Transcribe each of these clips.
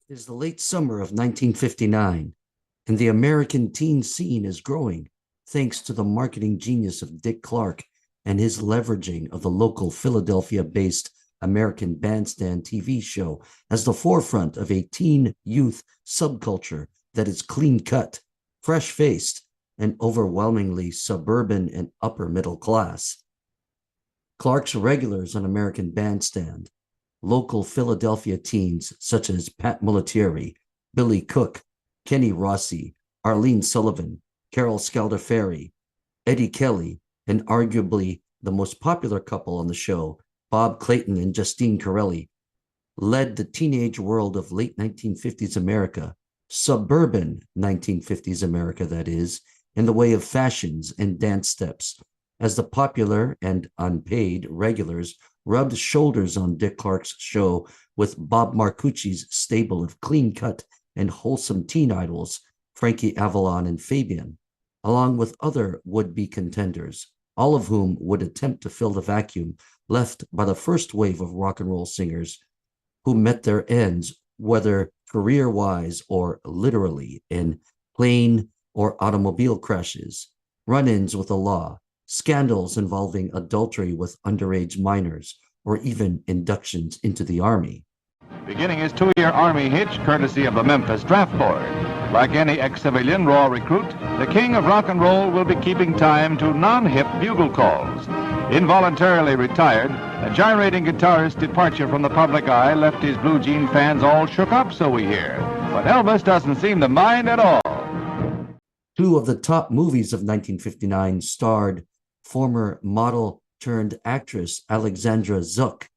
It is the late summer of 1959, and the American teen scene is growing thanks to the marketing genius of Dick Clark and his leveraging of the local Philadelphia based American Bandstand TV show as the forefront of a teen youth subculture that is clean cut, fresh faced, and overwhelmingly suburban and upper middle class. Clark's regulars on American Bandstand, local Philadelphia teens such as Pat Mulatieri, Billy Cook, Kenny Rossi, Arlene Sullivan, Carol Scaldaferri, Eddie Kelly, and arguably the most popular couple on the show, Bob Clayton and Justine Corelli, led the teenage world of late 1950s America, suburban 1950s America, that is, in the way of fashions and dance steps, as the popular and unpaid regulars rubbed shoulders on Dick Clark's show with Bob Marcucci's stable of clean-cut and wholesome teen idols, Frankie Avalon and Fabian, along with other would-be contenders, all of whom would attempt to fill the vacuum left by the first wave of rock and roll singers who met their ends, whether career-wise or literally, in plane or automobile crashes, run-ins with the law, scandals involving adultery with underage minors, or even inductions into the Army. Beginning his two-year Army hitch courtesy of the Memphis Draft Board. Like any ex-civilian raw recruit, the king of rock and roll will be keeping time to non-hip bugle calls. Involuntarily retired, the gyrating guitarist's departure from the public eye left his blue jean fans all shook up, so we hear. But Elvis doesn't seem to mind at all. Two of the top movies of 1959 starred former model turned actress Alexandra Zook,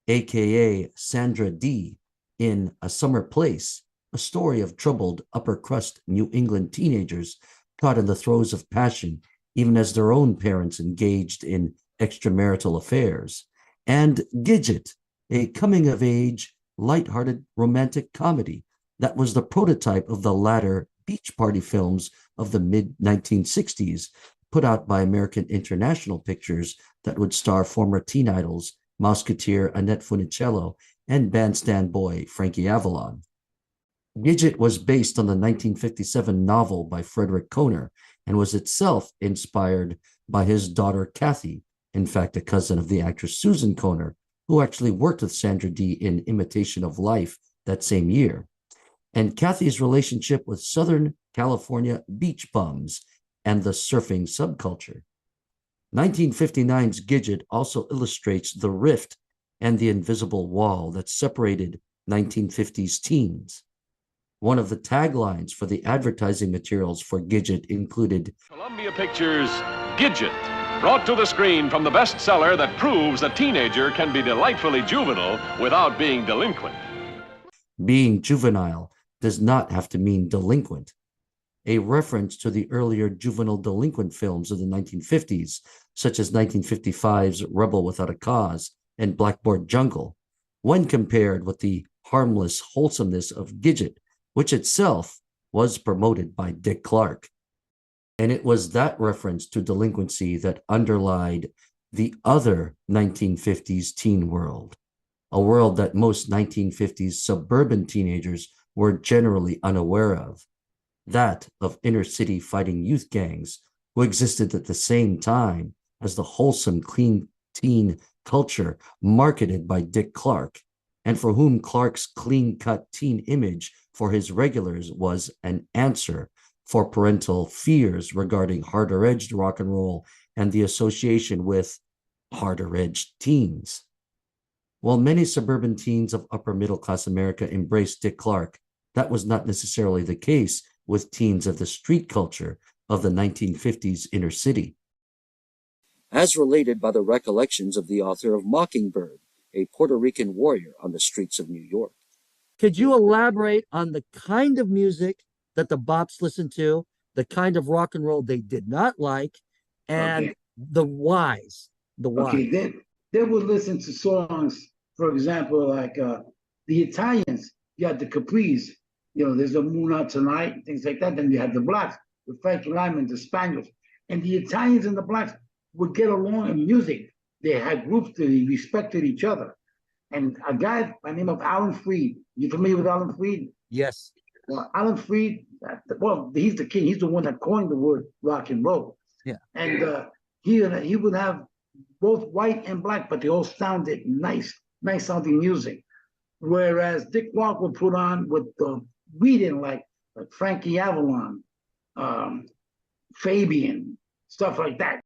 aka Sandra Dee, in A Summer Place, a story of troubled upper-crust New England teenagers caught in the throes of passion, even as their own parents engaged in extramarital affairs, and Gidget, a coming-of-age, light-hearted romantic comedy that was the prototype of the latter beach party films of the mid-1960s, put out by American International Pictures, that would star former teen idols Mouseketeer Annette Funicello and bandstand boy Frankie Avalon. Gidget was based on the 1957 novel by Frederick Kohner and was itself inspired by his daughter Kathy, in fact a cousin of the actress Susan Kohner, who actually worked with Sandra Dee in Imitation of Life that same year, and Kathy's relationship with Southern California beach bums and the surfing subculture. 1959's Gidget also illustrates the rift and the invisible wall that separated 1950s teens. One of the taglines for the advertising materials for Gidget included, Columbia Pictures' Gidget, brought to the screen from the bestseller that proves a teenager can be delightfully juvenile without being delinquent. Being juvenile does not have to mean delinquent, a reference to the earlier juvenile delinquent films of the 1950s, such as 1955's Rebel Without a Cause and Blackboard Jungle, when compared with the harmless wholesomeness of Gidget, which itself was promoted by Dick Clark. And it was that reference to delinquency that underlied the other 1950s teen world, a world that most 1950s suburban teenagers were generally unaware of, that of inner-city fighting youth gangs who existed at the same time as the wholesome, clean teen culture marketed by Dick Clark, and for whom Clark's clean-cut teen image for his regulars was an answer for parental fears regarding harder-edged rock and roll and the association with harder-edged teens. While many suburban teens of upper-middle-class America embraced Dick Clark, that was not necessarily the case with teens of the street culture of the 1950s inner city. As related by the recollections of the author of Mockingbird, a Puerto Rican warrior on the streets of New York. Could you elaborate on the kind of music that the Bops listened to, the kind of rock and roll they did not like, and the whys? The why. Okay, they would listen to songs, for example, like the Italians, you had the Capris, there's a Moon Out Tonight, things like that. Then you had the Blacks with Frankie Lyman, the Spaniels. And the Italians and the Blacks would get along in music. They had groups that respected each other. And a guy by the name of Alan Freed, you familiar with Alan Freed? Yes. Alan Freed, well, he's the king. He's the one that coined the word rock and roll. Yeah. And he would have both white and black, but they all sounded nice sounding music. Whereas Dick Clark would put on what we didn't like Frankie Avalon, Fabian, stuff like that.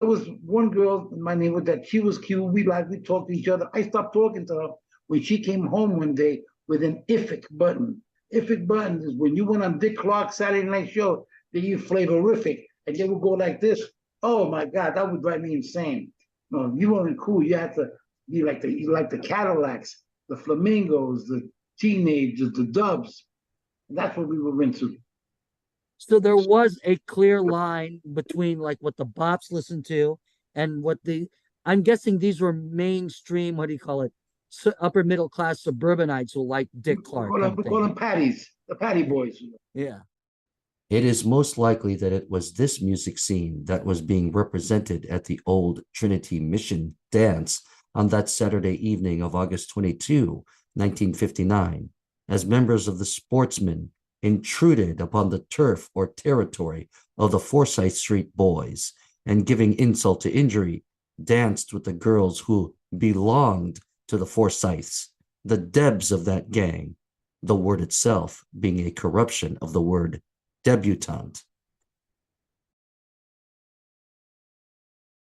There was one girl in my neighborhood that she was cute. We talked to each other. I stopped talking to her when she came home one day with an IFIC button. IFIC button is when you went on Dick Clark's Saturday Night Show, they use Flavorific, and they would go like this. Oh my God, that would drive me insane. No, you weren't cool. You had to be like the Cadillacs, the Flamingos, the Teenagers, the Dubs. And that's what we were into. So there was a clear line between like what the bops listened to and what I'm guessing these were mainstream, what do you call it? Upper middle class suburbanites who like Dick Clark. We call them Patties, the Patty Boys. Yeah. It is most likely that it was this music scene that was being represented at the Old Trinity Mission dance on that Saturday evening of August 22, 1959, as members of the Sportsmen intruded upon the turf or territory of the Forsyth Street Boys and, giving insult to injury, danced with the girls who belonged to the Forsyths, the Debs of that gang, the word itself being a corruption of the word debutante.